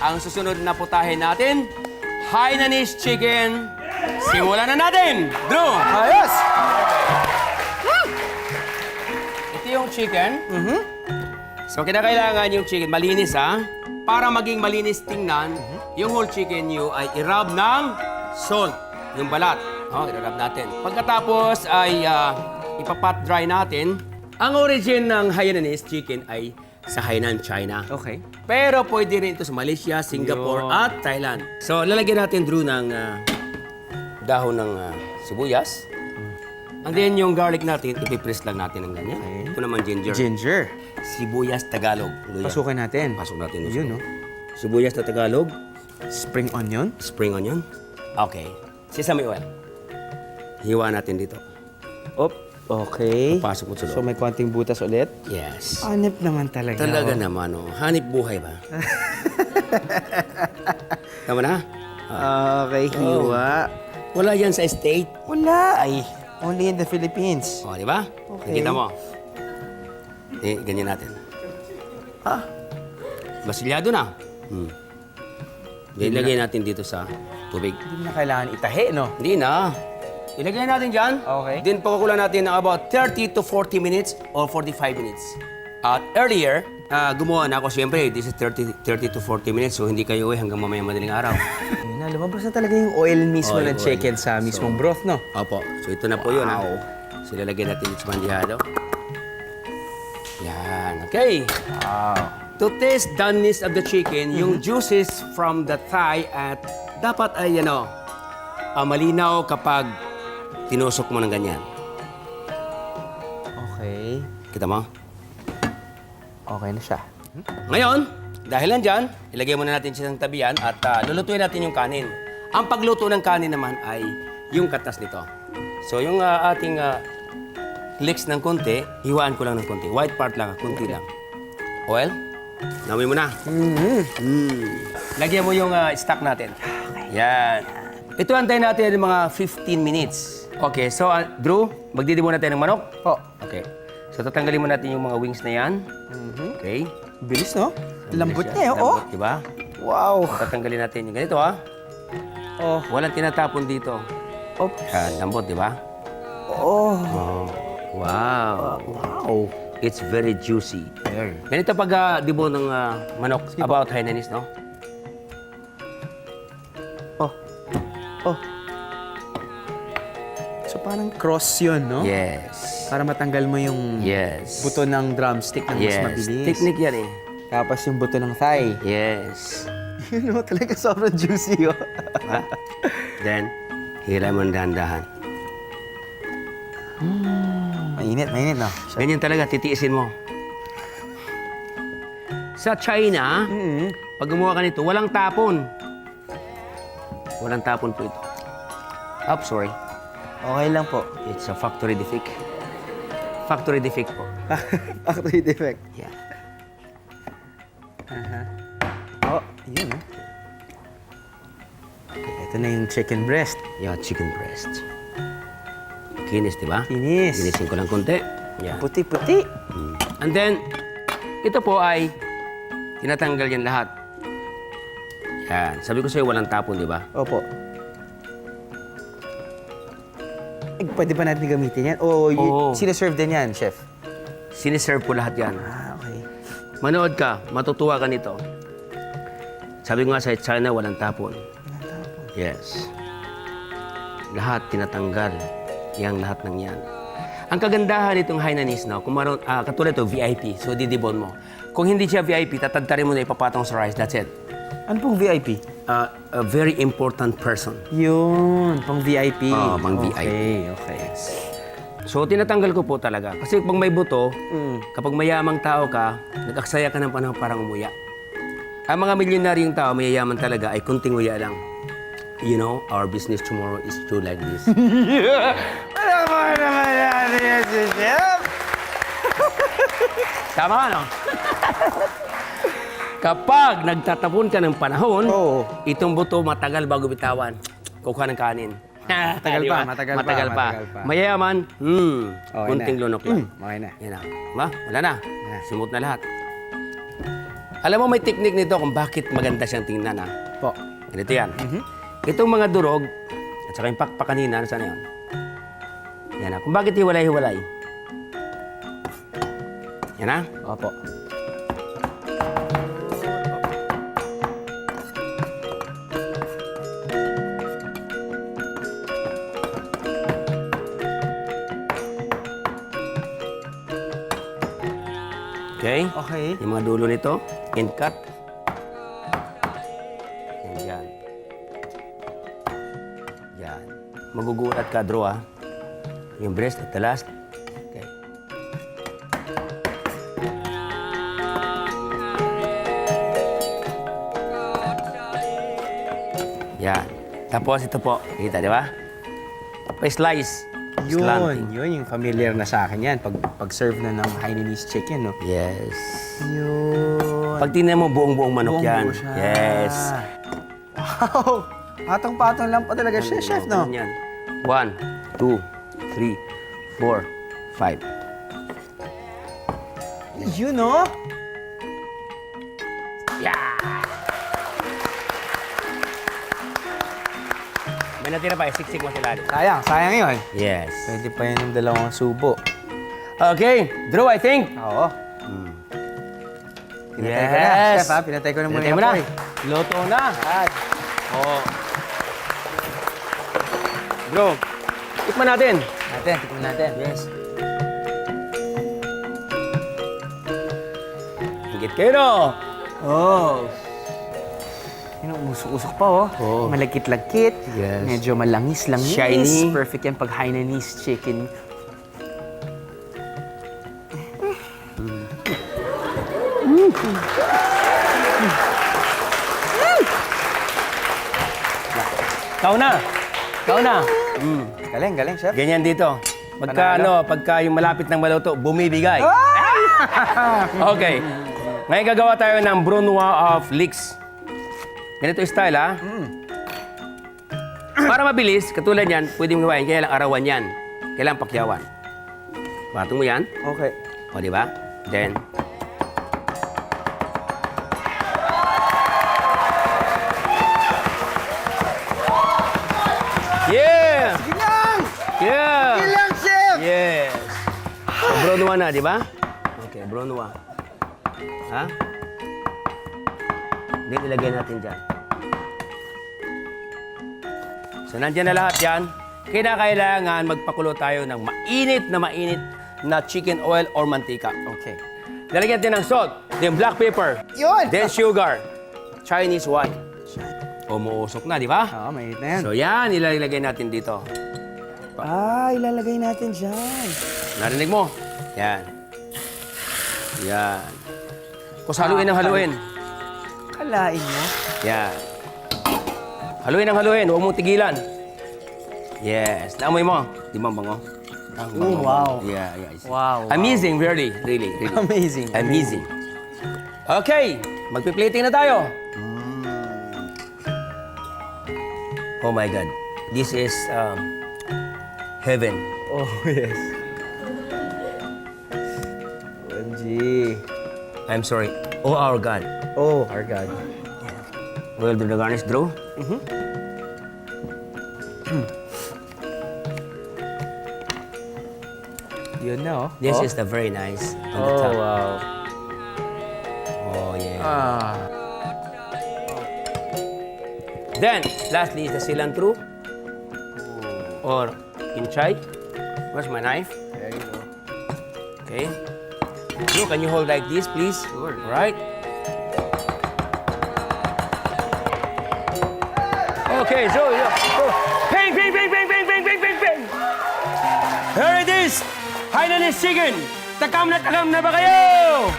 Ang susunod na putahe natin, Hainanese Chicken. Simulan na natin! Drew! Ayos! Ito yung chicken. So, kinakailangan yung chicken, malinis ha. Para maging malinis tingnan, yung whole chicken nyo ay i-rub ng salt. Yung balat. I-rub natin. Pagkatapos ay ipapat dry natin. Ang origin ng Hainanese Chicken ay sa Hainan, China. Okay. Pero pwede rin ito sa Malaysia, Singapore at Thailand. So, lalagyan natin, Drew, ng dahon ng sibuyas. And then yung garlic natin, ipipress lang natin ng ganyan. Okay. Ito naman ginger. Ginger. Sibuyas Tagalog. Luya. Pasukin natin. Pasok natin. Yun, no? Sibuyas na Tagalog. Spring onion. Spring onion. Okay. Sesame oil. Hiwa natin dito. Op. Okay. Pasok mo sa loob. So may konting butas ulit. Yes. Hanip naman talaga. Talaga naman, oh. Hanip buhay ba? Tama na? Okay, hiwa. Wala yan sa estate. Wala. Ay, only in the Philippines. O, di ba? Okay. Nakita mo. Ganyan natin. Ah. Basilyado na. Ilagay natin dito sa tubig. Hindi na kailangan itahi, no? Hindi na. Ilagay natin dyan. Okay. Then pakukulan natin ng about 30 to 40 minutes or 45 minutes. At earlier, gumawa na ako. Siyempre, this is 30 to 40 minutes. So, hindi kayo hanggang mamayang madaling araw. Ayun na, lumabas na talaga yung oil mismo Oil, ng chicken oil. sa mismong broth, no? Opo. So, ito na po yun. Wow. So, ilalagay natin yung mandyado. Yan. Okay. Wow. To taste doneness of the chicken, yung juices from the thigh at dapat ay malinaw kapag tinusok mo ng ganyan. Okay. Kita mo? Okay na siya. Ngayon, dahil nandyan, ilagay muna natin siya ng tabian at lulutuin natin yung kanin. Ang pagluto ng kanin naman ay yung katas nito. So yung ating leeks ng konti, hiwaan ko lang ng konti. White part lang, konti lang. Oil, namin mo na. Lagyan mo yung stock natin. Yan. Ito antayin natin ng mga 15 minutes. Okay, so Drew, magdidibon natin ng manok. Po. Okay. So tatanggalin mo natin yung mga wings na yan. Okay. Bilis, no? Lambot Bilis niya, yan. oh. Lambot, diba? Wow. Tatanggalin natin yung ganito, ha? Oh. Walang tinatapon dito. Oops. Yan, lambot, di ba? Oh. Oh. Wow. Wow. It's very juicy. Ganito pag dibon ng manok about Hainanese, no? Oh. Oh. So parang cross yun, no? Yes. Para matanggal mo yung Yes. buto ng drumstick na mas Yes. mabilis. Technique yan eh. Tapos yung buto ng thigh. Yes. Yun, no? Talaga sobrang juicy, oh. Ha? Then, hila mo ng dahan-dahan. Mainit, no? Ganyan talaga, titiisin mo. Sa China, pag gumawa ka nito, walang tapon. Walang tapon po ito. Sorry. Okay lang po. It's a factory defect. Factory defect po. Factory defect. Yeah. Oh, yun, no? Okay, ito na yung chicken breast. Yeah, chicken breast. Kinis, di ba? Kinis. Kinisin ko lang konti. Yeah. Puti-puti. And then, ito po ay tinatanggal yan lahat. Yan. Sabi ko sa'yo, walang tapon, di ba? Opo. Ay, pwede ba natin gamitin yan? O Oo. sinaserve din yan, chef? Siniserve ko lahat yan. Ah, okay. Manood ka, matutuwa ka nito. Sabi ko nga sa China, walang tapon. Walang tapon. Yes. Lahat tinatanggal. Yang lahat ng yan. Ang kagandahan nitong Hainanese, no, kung maroon, katulad ito, VIP. So, didibon mo. Kung hindi siya VIP, tatadtarin mo na ipapatong sa rice. That's it. Ano pong VIP? A very important person. Yun, pang VIP. Oo, pang VIP. Okay, okay. So, tinatanggal ko po talaga. Kasi pag may buto, kapag mayamang tao ka, nag-aksaya ka ng panahon parang umuya. Ang mga milyonaryong tao, mayayaman talaga, ay kunting uya lang. You know, our business tomorrow is true like this. Ano ba naman yan, si chef? Tama, no? Kapag nagtatapon ka ng panahon, Oo. itong buto matagal bago bitawan. Kukuha ng kanin. Matagal Di pa, ba? matagal pa, Matagal pa. matagal pa. Mayayaman, Okay kunting na. lunok lang. Okay na. Yan na. Diba? Wala na. Na. Simot na lahat. Alam mo, may technique nito kung bakit maganda siyang tingnan, ha? Po. Ganito yan. Itong mga durog, at saka yung pakpak kanina, saan yan? Yan, ha? Kung bakit hiwalay-hiwalay. Yan, ha? Opo. Okay? Okay. Yung mga dulo nito, end cut. Yan, dyan. Yan. Magugulat ka, draw, ha? Yung breast at the last. Okay. Yan. Tapos ito po, kita, di ba? Pa-slice. Slanting. Yun yung familiar na sa akin yan. Pag-serve na ng Hainanese chicken, no? Yes. Yun. Pag tingnan mo, buong-buong manok yan. Buong-buo siya. Yes. Wow! Patong-patong lang pa talaga siya, chef, no? Ganun yan. 1, 2, 3, 4, 5. Yun, no? May natira pa, siksik mo sila. Sayang yun. Yes. Pwede pa yun ng dalawang subo. Okay, Drew, I think. Oo. Pinatay ko na, chef, ha? Pinatay ko na muna Pinatay mo yung na. apoy. Luto na. At, Oo. Drew, tikman natin. tikman natin. Yes. Higit kayo, no? Oh. Yun, usok-usok pa, oh. Oo. Malagkit-lagkit. Yes. Medyo malangis-langis. Shiny. Perfect yan pag Hainanese chicken. Kau na. Kau na. Galing, galing, chef. Ganyan dito. Pagka, Panalo. pagka yung malapit ng maluto, bumibigay. Okay. Ngayon gagawa tayo ng brunoise of leeks. Ganito yung style, ha? Para mabilis, katulad yan, pwede mong gawain, kaya lang arawan yan. Kailangan pakyawan. Patong mo yan. Okay. O, di ba? Then, yeah! Sige lang! Yeah! Sige lang, chef! Yes. So, brunoise na, di ba? Okay, brunoise. Ha? Then, ilagay natin dyan. So, nandyan na lahat yan. Kailangan magpakulo tayo ng mainit na chicken oil or mantika. Okay. Lalagyan natin ng salt, then black pepper, Yun! then sugar, Chinese wine. Umuusok na, di ba? Oo, mainit na yan. So, yan, ilalagay natin dito. Ilalagay natin dyan. Narinig mo? Yan. Yan. Tapos haluin ng haluin. Kalain mo. Yan. Haluin ng haluin. Huwag mong tigilan. Yes. Naamoy mo. Di ba ang bango? Ang bango. wow. Yeah, yeah. Wow, wow. Amazing, really. Really. Amazing. Amazing. Okay. Magpi-plating na tayo. Oh my God. This is heaven. Oh, yes. OMG. I'm sorry. Oh, our God. Oh, our God. We'll do the garnish, Drew. Yun na, oh. This is the very nice on the Oh, top. wow. Oh, yeah. Ah. Then, lastly is the cilantro or inchay. Where's my knife? There you go. Okay. Drew, can you hold like this, please? Sure. All right. Okay, so, ping, ping, ping, ping, ping, ping, ping, ping, ping. Here it is. Hainanese chicken. Takam na ba kayo?